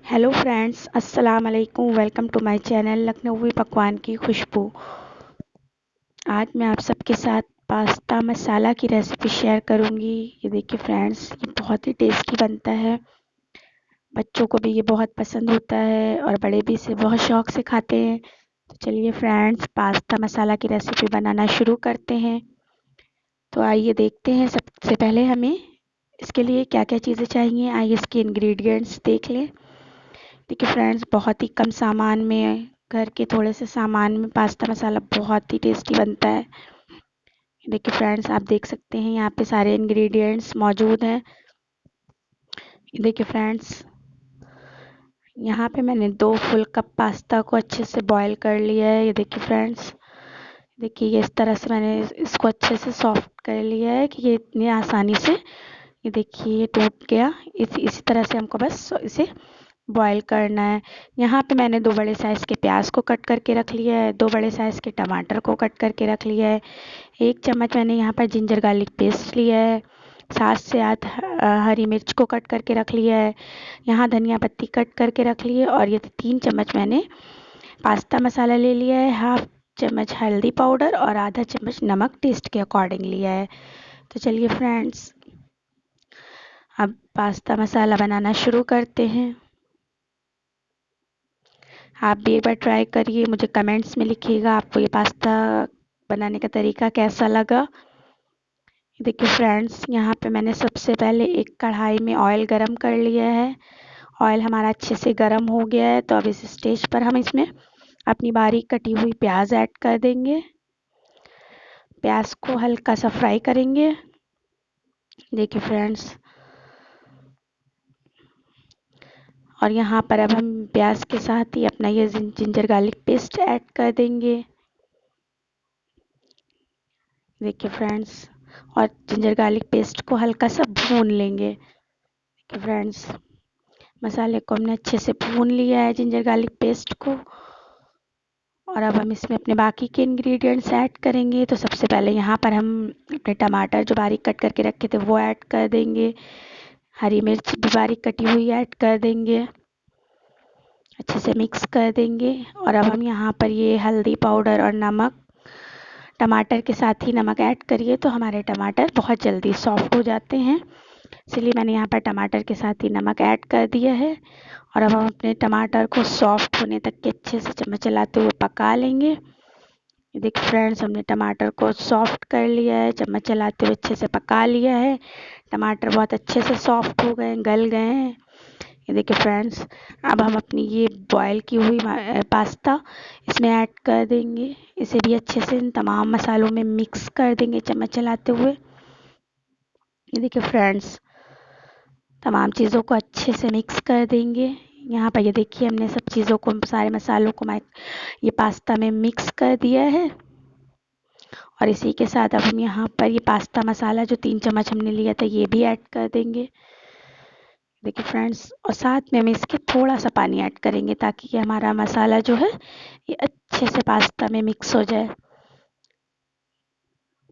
Hello friends, अस्सलाम वालेकुम। Welcome to my channel लखनवी पकवान की खुशबू। आज मैं आप सबके साथ पास्ता मसाला की रेसिपी शेयर करूंगी। ये देखिए फ्रेंड्स, ये बहुत ही टेस्टी बनता है। बच्चों को भी ये बहुत पसंद होता है और बड़े भी इसे बहुत शौक से खाते हैं। तो चलिए फ्रेंड्स, पास्ता मसाला की रेसिपी बनाना शुरू करते हैं। तो आइए देखते हैं। सबसे पहले हमें इसके लिए क्या क्या चीज़ें चाहिए, आइए इसके इंग्रेडिएंट्स देख लें। देखिए फ्रेंड्स, बहुत ही कम सामान में, घर के थोड़े से सामान में पास्ता मसाला बहुत ही टेस्टी बनता है। देखिए फ्रेंड्स, आप देख सकते हैं यहाँ पे सारे इंग्रेडिएंट्स मौजूद हैं। देखिए फ्रेंड्स, यहाँ पे मैंने 2 फुल कप पास्ता को अच्छे से बॉईल कर लिया है। ये देखिए फ्रेंड्स, देखिए ये इस तरह से मैंने इसको अच्छे से सॉफ्ट कर लिया है कि ये इतनी आसानी से, ये देखिए ये टूट गया। इसी तरह से हमको बस इसे बॉईल करना है। यहाँ पे मैंने 2 बड़े साइज़ के प्याज को कट करके रख लिया है, 2 बड़े साइज़ के टमाटर को कट करके रख लिया है, 1 चम्मच मैंने यहाँ पर जिंजर गार्लिक पेस्ट लिया है, 7 से 8 हरी मिर्च को कट करके रख लिया है, यहाँ धनिया पत्ती कट करके रख ली है, और ये 3 चम्मच मैंने पास्ता मसाला ले लिया है, हाफ चम्मच हल्दी पाउडर और आधा चम्मच नमक टेस्ट के अकॉर्डिंग लिया है। तो चलिए फ्रेंड्स, अब पास्ता मसाला बनाना शुरू करते हैं। आप भी एक बार ट्राई करिए, मुझे कमेंट्स में लिखिएगा आपको ये पास्ता बनाने का तरीका कैसा लगा। देखिए फ्रेंड्स, यहाँ पे मैंने सबसे पहले एक कढ़ाई में ऑयल गरम कर लिया है। ऑयल हमारा अच्छे से गरम हो गया है। तो अब इस स्टेज पर हम इसमें अपनी बारीक कटी हुई प्याज ऐड कर देंगे। प्याज को हल्का सा फ्राई करेंगे। देखिए फ्रेंड्स, और यहाँ पर अब हम प्याज के साथ ही अपना ये जिंजर गार्लिक पेस्ट ऐड कर देंगे। देखिए फ्रेंड्स, और जिंजर गार्लिक पेस्ट को हल्का सा भून लेंगे। देखिए फ्रेंड्स, मसाले को हमने अच्छे से भून लिया है, जिंजर गार्लिक पेस्ट को। और अब हम इसमें अपने बाकी के इंग्रेडिएंट्स ऐड करेंगे। तो सबसे पहले यहाँ पर हम अपने टमाटर जो बारीक कट करके रखे थे वो ऐड कर देंगे। हरी मिर्च भी बारीक कटी हुई ऐड कर देंगे, अच्छे से मिक्स कर देंगे। और अब हम यहाँ पर ये हल्दी पाउडर और नमक, टमाटर के साथ ही नमक ऐड करिए तो हमारे टमाटर बहुत जल्दी सॉफ्ट हो जाते हैं, इसलिए मैंने यहाँ पर टमाटर के साथ ही नमक ऐड कर दिया है। और अब हम अपने टमाटर को सॉफ्ट होने तक के अच्छे से चम्मच चलाते हुए पका लेंगे। ये देखिए फ्रेंड्स, हमने टमाटर को सॉफ्ट कर लिया है, चम्मच चलाते हुए अच्छे से पका लिया है। टमाटर बहुत अच्छे से सॉफ्ट हो गए, गल गए हैं। ये देखिए फ्रेंड्स, अब हम अपनी ये बॉयल की हुई पास्ता इसमें ऐड कर देंगे। इसे भी अच्छे से इन तमाम मसालों में मिक्स कर देंगे चम्मच चलाते हुए। ये देखिए फ्रेंड्स, तमाम चीज़ों को अच्छे से मिक्स कर देंगे। यहाँ पर ये देखिए, हमने सब चीज़ों को, सारे मसालों को ये पास्ता में मिक्स कर दिया है। और इसी के साथ अब हम यहाँ पर ये पास्ता मसाला जो 3 चम्मच हमने लिया था ये भी ऐड कर देंगे। देखिए फ्रेंड्स, और साथ में हम इसके थोड़ा सा पानी ऐड करेंगे ताकि ये हमारा मसाला जो है ये अच्छे से पास्ता में मिक्स हो जाए।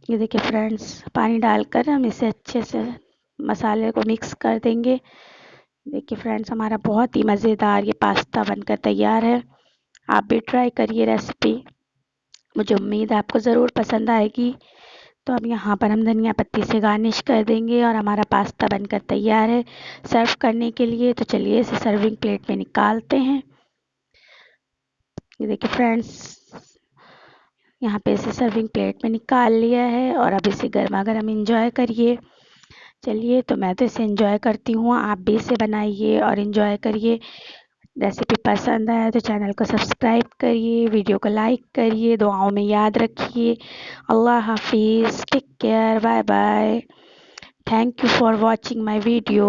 ये देखिए फ्रेंड्स, पानी डालकर हम इसे अच्छे से मसाले को मिक्स कर देंगे। देखिए फ्रेंड्स, हमारा बहुत ही मज़ेदार ये पास्ता बनकर तैयार है। आप भी ट्राई करिए रेसिपी, मुझे उम्मीद है आपको ज़रूर पसंद आएगी। तो अब यहाँ पर हम धनिया पत्ती से गार्निश कर देंगे और हमारा पास्ता बनकर तैयार है सर्व करने के लिए। तो चलिए इसे सर्विंग प्लेट में निकालते हैं। ये देखिए फ्रेंड्स, यहाँ पे इसे सर्विंग प्लेट में निकाल लिया है और अब इसे गर्मा गर्म इंजॉय करिए। चलिए, तो मैं तो इसे एंजॉय करती हूँ, आप भी इसे बनाइए और एंजॉय करिए। रेसिपी पसंद आया तो चैनल को सब्सक्राइब करिए, वीडियो को लाइक करिए, दुआओं में याद रखिए। अल्लाह हाफिज़, take care, bye bye. Thank you for watching my video.